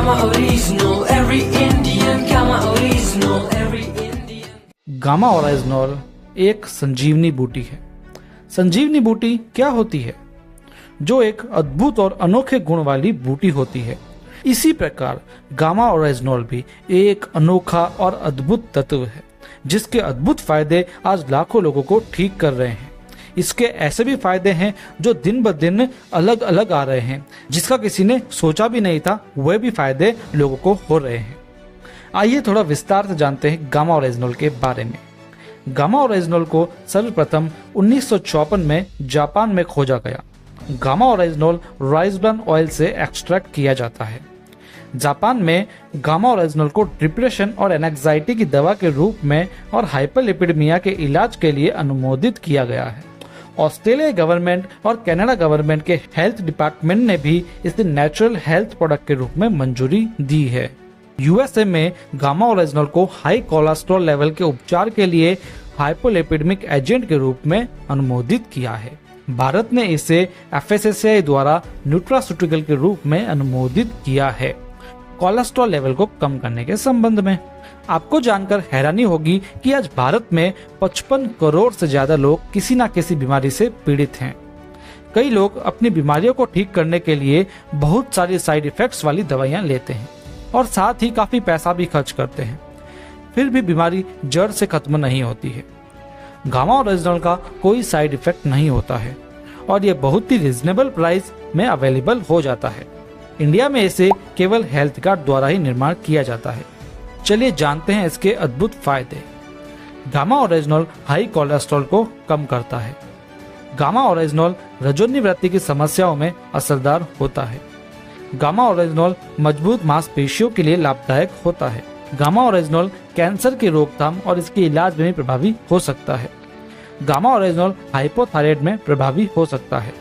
Gamma Original, every Indian. Gamma Original, every Indian. Gamma original एक संजीवनी बूटी है। संजीवनी बूटी क्या होती है? जो एक अद्भुत और अनोखे गुण वाली बूटी होती है। इसी प्रकार गामा ओरिजिनल भी एक अनोखा और अद्भुत तत्व है, जिसके अद्भुत फायदे आज लाखों लोगों को ठीक कर रहे हैं। इसके ऐसे भी फायदे हैं जो दिन ब दिन अलग अलग आ रहे हैं, जिसका किसी ने सोचा भी नहीं था, वह भी फायदे लोगों को हो रहे हैं। आइए थोड़ा विस्तार से जानते हैं गामा ओरिजिनल के बारे में। गामा ओरिजिनल को सर्वप्रथम 1954 में जापान में खोजा गया। Gamma original rice bran oil से एक्सट्रैक्ट किया जाता है। जापान में गामा ओरिजिनल को डिप्रेशन और एंजाइटी की दवा के रूप में और हाइपरलिपिडेमिया के इलाज के लिए अनुमोदित किया गया है। ऑस्ट्रेलिया गवर्नमेंट और कनाडा गवर्नमेंट के हेल्थ डिपार्टमेंट ने भी इसे नेचुरल हेल्थ प्रोडक्ट के रूप में मंजूरी दी है। यूएसए में गामा ओरिजिनल को हाई कोलेस्ट्रॉल लेवल के उपचार के लिए हाइपोलिपिडेमिक एजेंट के रूप में अनुमोदित किया है। भारत ने इसे एफएसएसएआई द्वारा न्यूट्रास्यूटिकल के रूप में अनुमोदित किया है कोलेस्ट्रॉल लेवल को कम करने के संबंध में। आपको जानकर हैरानी होगी कि आज भारत में 55 करोड़ से ज्यादा लोग किसी न किसी बीमारी से पीड़ित हैं। कई लोग अपनी बीमारियों को ठीक करने के लिए बहुत सारी साइड इफेक्ट्स वाली दवाइयां लेते हैं और साथ ही काफी पैसा भी खर्च करते हैं, फिर भी बीमारी जड़ से खत्म नहीं होती है। गामा ओरिजिनल का कोई साइड इफेक्ट नहीं होता है और ये बहुत ही रिजनेबल प्राइस में अवेलेबल हो जाता है। इंडिया में इसे केवल हेल्थ कार्ड द्वारा ही निर्माण किया जाता है। चलिए जानते हैं इसके अद्भुत फायदे। गामा ओरिजिनल हाई कोलेस्ट्रॉल को कम करता है। गामा ओरिजिनल रजोनिवृत्ति की समस्याओं में असरदार होता है। गामा ओरिजिनल मजबूत मांसपेशियों के लिए लाभदायक होता है। गामा ओरिजिनल कैंसर की रोकथाम और इसके इलाज में भी प्रभावी हो सकता है। गामा ओरिजिनल हाइपोथायराइड में प्रभावी हो सकता है।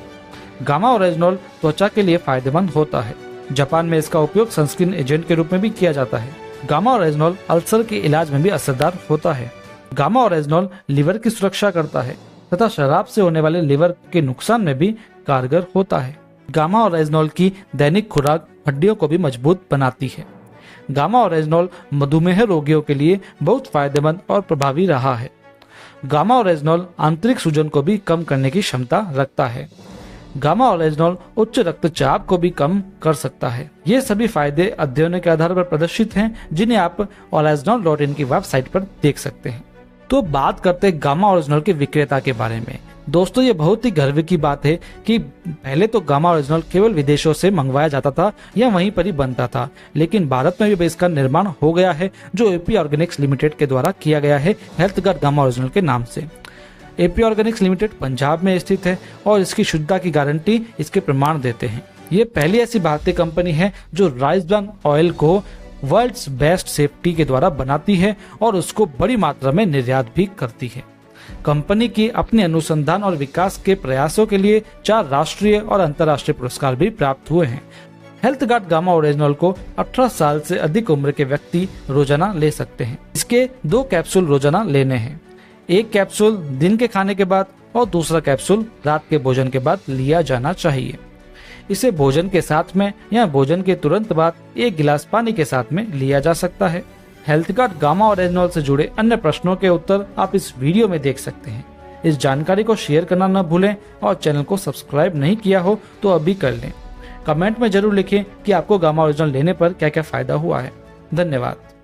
गामा ओरिजिनल त्वचा के लिए फायदेमंद होता है। जापान में इसका उपयोग सनस्क्रीन एजेंट के रूप में भी किया जाता है। गामा ओरिजिनल अल्सर के इलाज में भी असरदार होता है। गामा ओरिजिनल लिवर की सुरक्षा करता है तथा शराब से होने वाले लिवर के नुकसान में भी कारगर होता है। गामा ओरिजिनल की दैनिक खुराक हड्डियों को भी मजबूत बनाती है। गामा ओरिजिनल मधुमेह रोगियों के लिए बहुत फायदेमंद और प्रभावी रहा है। गामा ओरिजिनल आंतरिक सूजन को भी कम करने की क्षमता रखता है। गामा ओरिजिनल उच्च रक्तचाप को भी कम कर सकता है। ये सभी फायदे अध्ययनों के आधार पर प्रदर्शित हैं, जिन्हें आप original.in की वेबसाइट पर देख सकते हैं। तो बात करते हैं गामा ओरिजिनल के विक्रेता के बारे में। दोस्तों, ये बहुत ही गर्व की बात है कि पहले तो गामा ओरिजिनल केवल विदेशों से मंगवाया जाता था या वहीं पर ही बनता था, लेकिन भारत में भी इसका निर्माण हो गया है, जो एपी ऑर्गेनिक्स लिमिटेड के द्वारा किया गया है हेल्थ गार्ड गामा ओरिजिनल के नाम से। एपी ऑर्गेनिक्स लिमिटेड पंजाब में स्थित है और इसकी शुद्धता की गारंटी इसके प्रमाण देते हैं। ये पहली ऐसी भारतीय कंपनी है जो राइस ब्रान ऑयल को वर्ल्ड्स बेस्ट सेफ्टी के द्वारा बनाती है और उसको बड़ी मात्रा में निर्यात भी करती है। कंपनी की अपने अनुसंधान और विकास के प्रयासों के लिए 4 राष्ट्रीय और अंतर्राष्ट्रीय पुरस्कार भी प्राप्त हुए हैं। हेल्थ गार्ड गामा ओरिजिनल को 18 साल से अधिक उम्र के व्यक्ति रोजाना ले सकते हैं। इसके 2 कैप्सूल रोजाना लेने हैं। एक कैप्सूल दिन के खाने के बाद और दूसरा कैप्सूल रात के भोजन के बाद लिया जाना चाहिए। इसे भोजन के साथ में या भोजन के तुरंत बाद 1 गिलास पानी के साथ में लिया जा सकता है। हेल्थ गार्ड गामा ओरिजिनल से जुड़े अन्य प्रश्नों के उत्तर आप इस वीडियो में देख सकते हैं। इस जानकारी को शेयर करना न भूलें और चैनल को सब्सक्राइब नहीं किया हो तो अभी कर लें। कमेंट में जरूर लिखें कि आपको गामा ओरिजिनल लेने पर क्या क्या फायदा हुआ है। धन्यवाद।